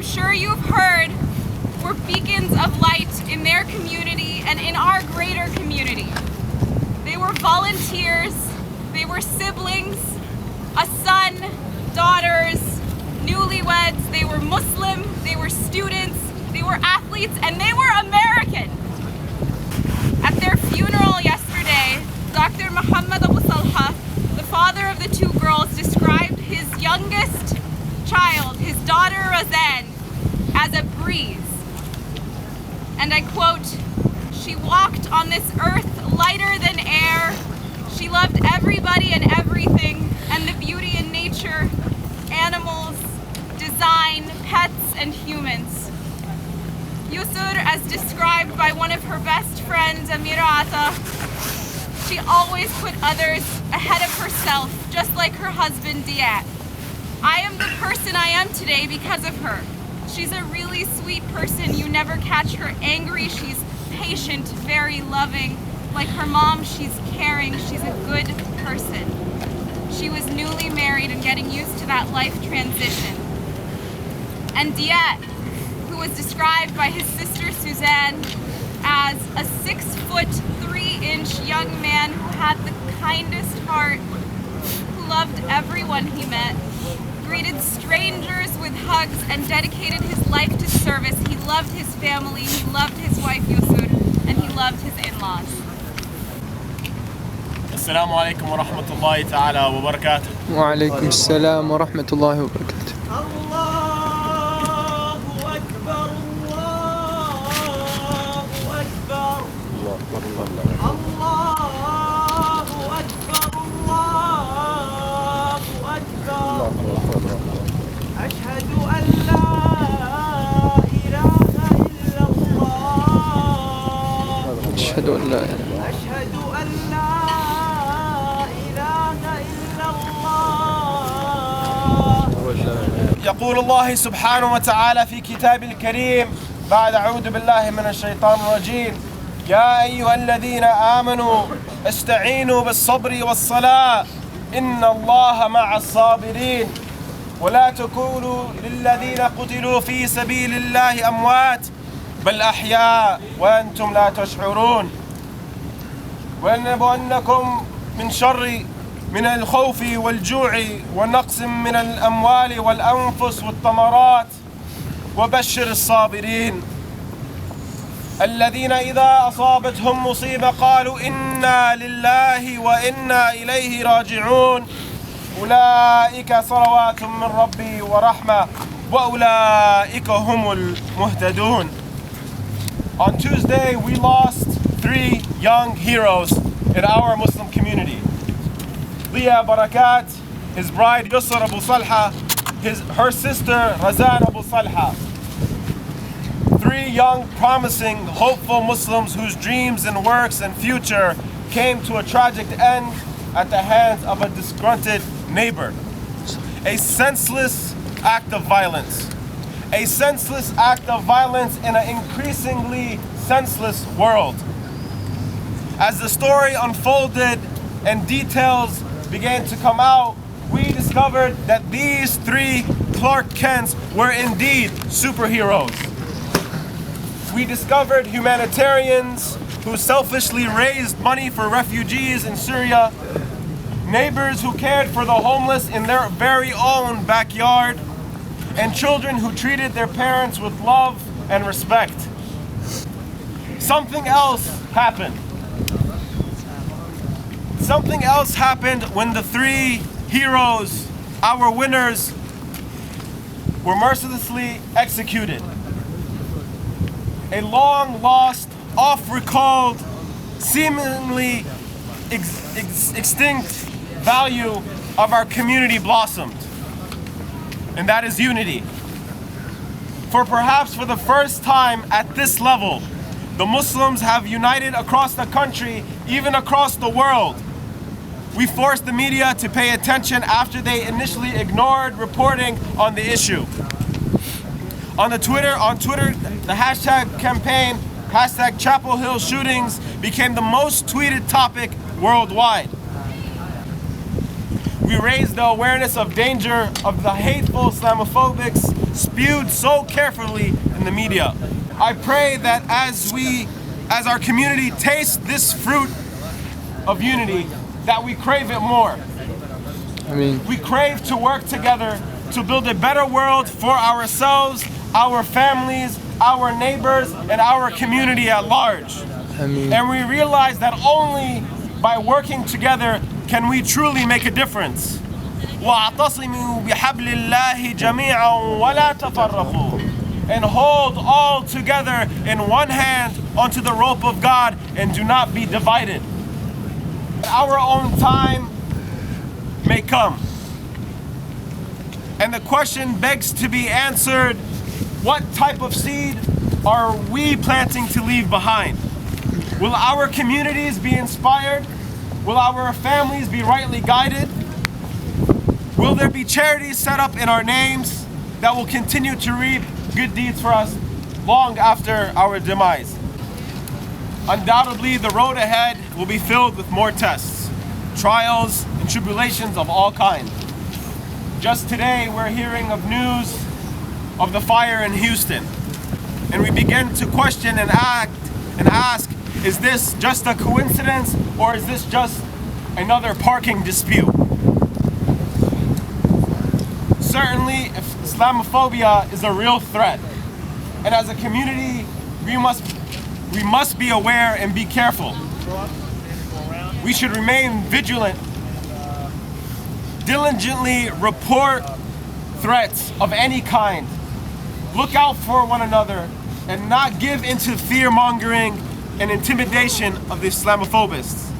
I'm sure you've heard, were beacons of light in their community and in our greater community. They were volunteers, they were siblings, a son, daughters, newlyweds, they were Muslim, they were students, they were athletes, and they were American. At their funeral yesterday, Dr. Muhammad Abu-Salha, the father of the two girls, described his youngest child, his daughter Razan, as a breeze. And I quote, "She walked on this earth lighter than air. She loved everybody and everything, and the beauty in nature, animals, design, pets, and humans." Yusor, as described by one of her best friends, Amirata, she always put others ahead of herself, just like her husband, Deah. I am the person I am today because of her. She's a really sweet person. You never catch her angry. She's patient, very loving. Like her mom, she's caring. She's a good person. She was newly married and getting used to that life transition. And Deah, who was described by his sister Suzanne as a 6'3" young man who had the kindest heart, who loved everyone he met, greeted strangers with hugs, and dedicated his life to service. He loved his family, he loved his wife Yusor, and he loved his in-laws. Assalamu alaikum wa rahmatullahi ta'ala wa barakatuh. Wa alaikum assalam wa rahmatullahi wa barakatuh. أشهد أن لا إله يقول الله سبحانه وتعالى في كتاب الكريم بعد أعوذ بالله من الشيطان الرجيم: يا أيها الذين آمنوا استعينوا بالصبر والصلاة إن الله مع الصابرين ولا تكونوا للذين قتلوا في سبيل الله أموات بل أحياء وأنتم لا تشعرون ولنبلونكم من الخوف والجوع ونقص من الأموال والأنفس والثمرات وبشر الصابرين الذين إذا أصابتهم مصيبة قالوا إنا لله وإنا إليه راجعون أولئك صلوات من ربي ورحمة وأولئك هم المهتدون. On Tuesday, we lost 3 young heroes in our Muslim community. Deah Barakat, his bride Yusor Abu-Salha, her sister Razan Abu-Salha. 3 young, promising, hopeful Muslims whose dreams and works and future came to a tragic end at the hands of a disgruntled neighbor. A senseless act of violence. A senseless act of violence in an increasingly senseless world. As the story unfolded and details began to come out, we discovered that these 3 Clark Kents were indeed superheroes. We discovered humanitarians who selfishly raised money for refugees in Syria, neighbors who cared for the homeless in their very own backyard, and children who treated their parents with love and respect. Something else happened. Something else happened when the 3 heroes, our winners, were mercilessly executed. A long lost, oft-recalled, seemingly extinct value of our community blossomed. And that is unity. For perhaps for the first time at this level, the Muslims have united across the country, even across the world. We forced the media to pay attention after they initially ignored reporting on the issue. On Twitter, the hashtag campaign, hashtag Chapel Hill shootings, became the most tweeted topic worldwide. We raise the awareness of danger of the hateful Islamophobics spewed so carefully in the media. I pray that as our community tastes this fruit of unity, that we crave it more. We crave to work together to build a better world for ourselves, our families, our neighbors, and our community at large. And we realize that only by working together can we truly make a difference. وَاعْتَصِمُوا بِحَبْلِ اللَّهِ جَمِيعًا وَلَا تَفَرَّقُوا. And hold all together in one hand onto the rope of God and do not be divided. Our own time may come. And the question begs to be answered, what type of seed are we planting to leave behind? Will our communities be inspired? Will our families be rightly guided? Will there be charities set up in our names that will continue to reap good deeds for us long after our demise? Undoubtedly, the road ahead will be filled with more tests, trials, and tribulations of all kinds. Just today, we're hearing of news of the fire in Houston, and we begin to question and ask, is this just a coincidence, or is this just another parking dispute? Certainly, if Islamophobia is a real threat, and as a community, we must be aware and be careful. We should remain vigilant, diligently report threats of any kind, look out for one another, and not give into fear-mongering and intimidation of the Islamophobists.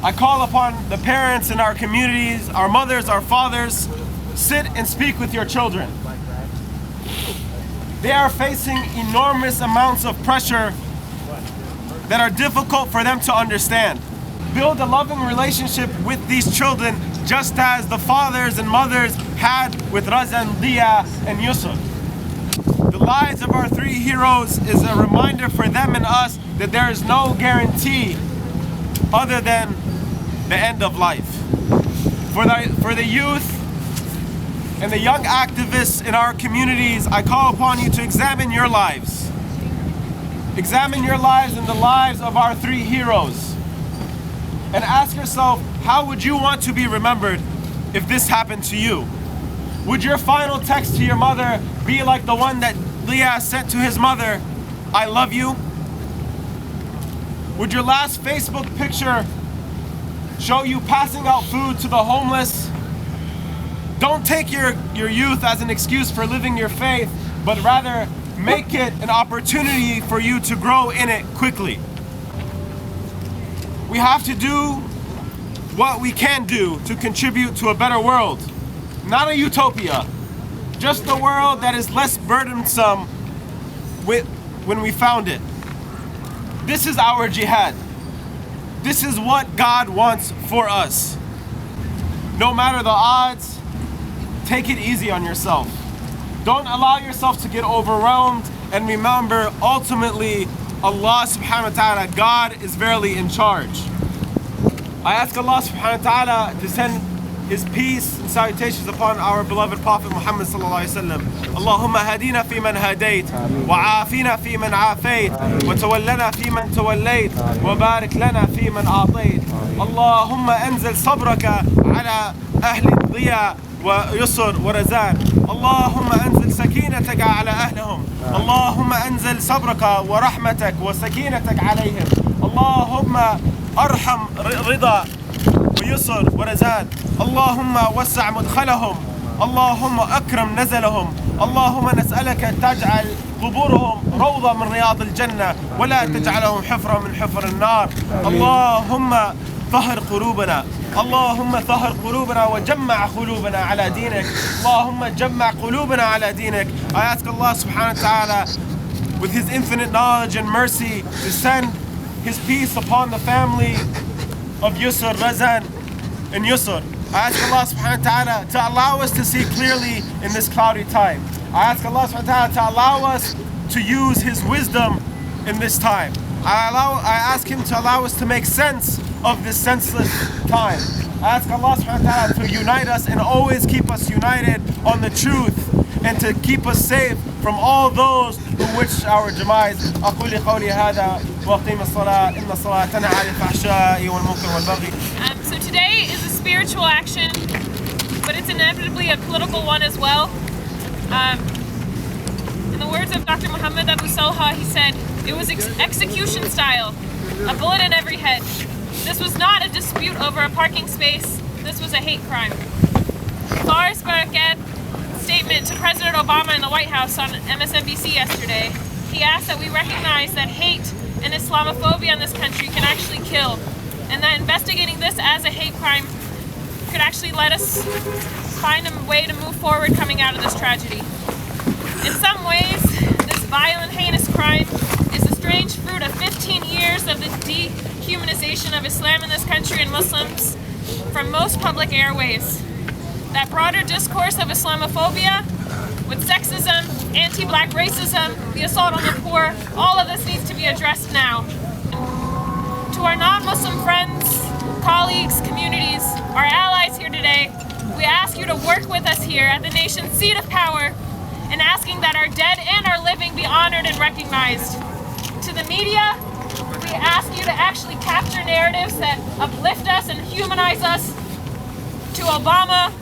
I call upon the parents in our communities, our mothers, our fathers, sit and speak with your children. They are facing enormous amounts of pressure that are difficult for them to understand. Build a loving relationship with these children just as the fathers and mothers had with Razan, Deah, and Yusor. The lives of our three heroes is a reminder for them and us that there is no guarantee other than the end of life. For the youth and the young activists in our communities, I call upon you to examine your lives. Examine your lives and the lives of our three heroes. And ask yourself, how would you want to be remembered if this happened to you? Would your final text to your mother be like the one that Deah sent to his mother, "I love you"? Would your last Facebook picture show you passing out food to the homeless? Don't take your youth as an excuse for living your faith, but rather make it an opportunity for you to grow in it quickly. We have to do what we can do to contribute to a better world. Not a utopia, just a world that is less burdensome when we found it. This is our jihad. This is what God wants for us. No matter the odds, take it easy on yourself. Don't allow yourself to get overwhelmed, and remember, ultimately, Allah subhanahu wa ta'ala, God is verily in charge. I ask Allah subhanahu wa ta'ala to send His peace and salutations upon our beloved Prophet Muhammad sallallahu alayhi wa sallam. Allahumma hadina fi man hadayt, wa afina fi man afayt, wa tawallana fi man tawallayt, wa barik lana fi man a'tayt. Allahumma anzil sabraka ala ahli Deah ويسر ورزان. اللهم أنزل سكينتك على أهلهم. اللهم أنزل صبرك ورحمتك وسكينتك عليهم. اللهم أرحم رضا ويسر ورزان. اللهم وسع مدخلهم. اللهم أكرم نزلهم. اللهم نسألك تجعل قبورهم روضة من رياض الجنة ولا تجعلهم حفرة من حفر النار. اللهم طهر قلوبنا. اللهم طهر قلوبنا وجمع قلوبنا على دينك. اللهم جمع قلوبنا على دينك. I ask Allah subhanahu wa ta'ala with His infinite knowledge and mercy to send His peace upon the family of Yusor, Razan, and Yusor. I ask Allah subhanahu wa ta'ala to allow us to see clearly in this cloudy time. I ask Allah subhanahu wa ta'ala to allow us to use His wisdom in this time. I ask Him to allow us to make sense of this senseless time. I ask Allah subhanahu wa ta'ala to unite us and always keep us united on the truth and to keep us safe from all those who wish our demise. أقول قولي هذا وأقيم الصلاة إن الصلاة تنهى عن الفحشاء والمنكر والبغي. So today is a spiritual action, but it's inevitably a political one as well. In the words of Dr. Muhammad Abu-Salha, he said, it was execution style, a bullet in every head. This was not a dispute over a parking space, this was a hate crime. Lars Barakat statement to President Obama in the White House on MSNBC yesterday, he asked that we recognize that hate and Islamophobia in this country can actually kill, and that investigating this as a hate crime could actually let us find a way to move forward coming out of this tragedy. In some ways, this violent, heinous crime is a strange fruit of 15 years of the dehumanization of Islam in this country and Muslims from most public airways. That broader discourse of Islamophobia with sexism, anti-black racism, the assault on the poor, all of this needs to be addressed now. To our non-Muslim friends, colleagues, communities, our allies here today, we ask you to work with us here at the nation's seat of power in asking that our dead and our living be honored and recognized. To the media, we ask you to actually capture narratives that uplift us and humanize us. To Obama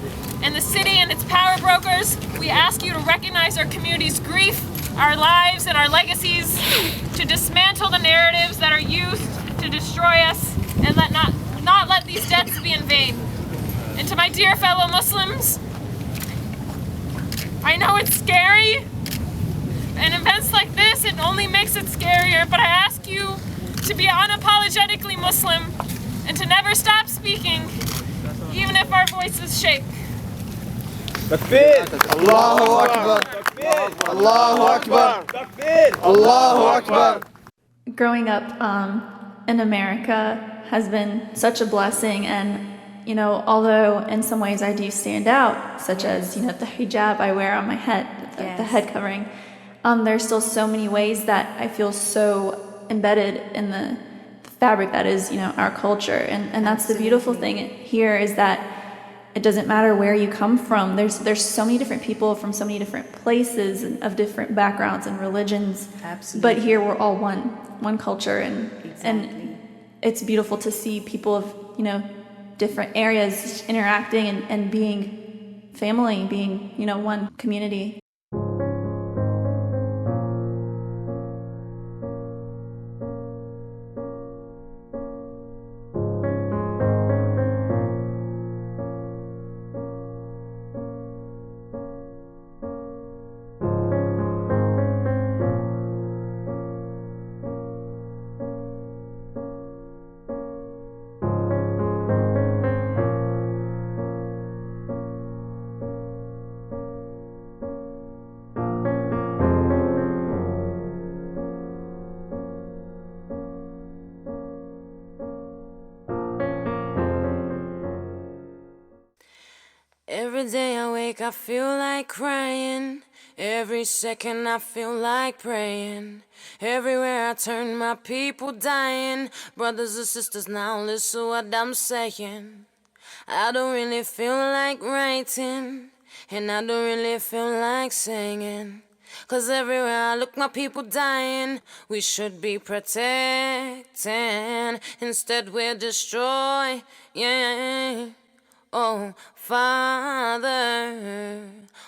and the city and its power brokers, we ask you to recognize our community's grief, our lives, and our legacies, to dismantle the narratives that are used to destroy us, and not let these deaths be in vain. And to my dear fellow Muslims, I know it's scary, and events like this, it only makes it scarier, but I ask you to be unapologetically Muslim and to never stop speaking, even if our voices shake. Takbir! Allahu Akbar! Allahu Akbar! Allahu Akbar! Growing up in America has been such a blessing, and although in some ways I do stand out, such as the hijab I wear on my head, the head covering, there's still so many ways that I feel so embedded in the fabric that is our culture, and that's the beautiful thing here, is that it doesn't matter where you come from. There's so many different people from so many different places and of different backgrounds and religions. Absolutely. But here we're all one culture, and it's beautiful to see people of different areas interacting and being family, being one community. Every day I wake, I feel like crying. Every second I feel like praying. Everywhere I turn, my people dying. Brothers and sisters, now listen what I'm saying. I don't really feel like writing, and I don't really feel like singing. 'Cause everywhere I look, my people dying. We should be protecting, instead we're destroying. Oh, Father,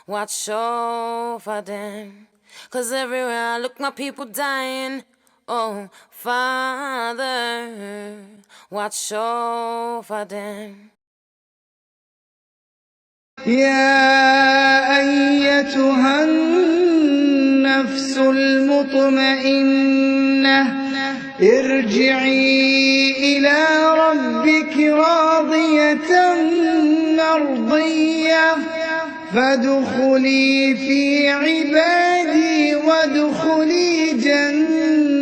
watch over them. 'Cause everywhere I look, my people dying. Oh, Father, watch over them. يا أيتها النفس المطمئنة ارجعي إلى ربك راضية مرضية فادخلي في عبادي وادخلي جنتي.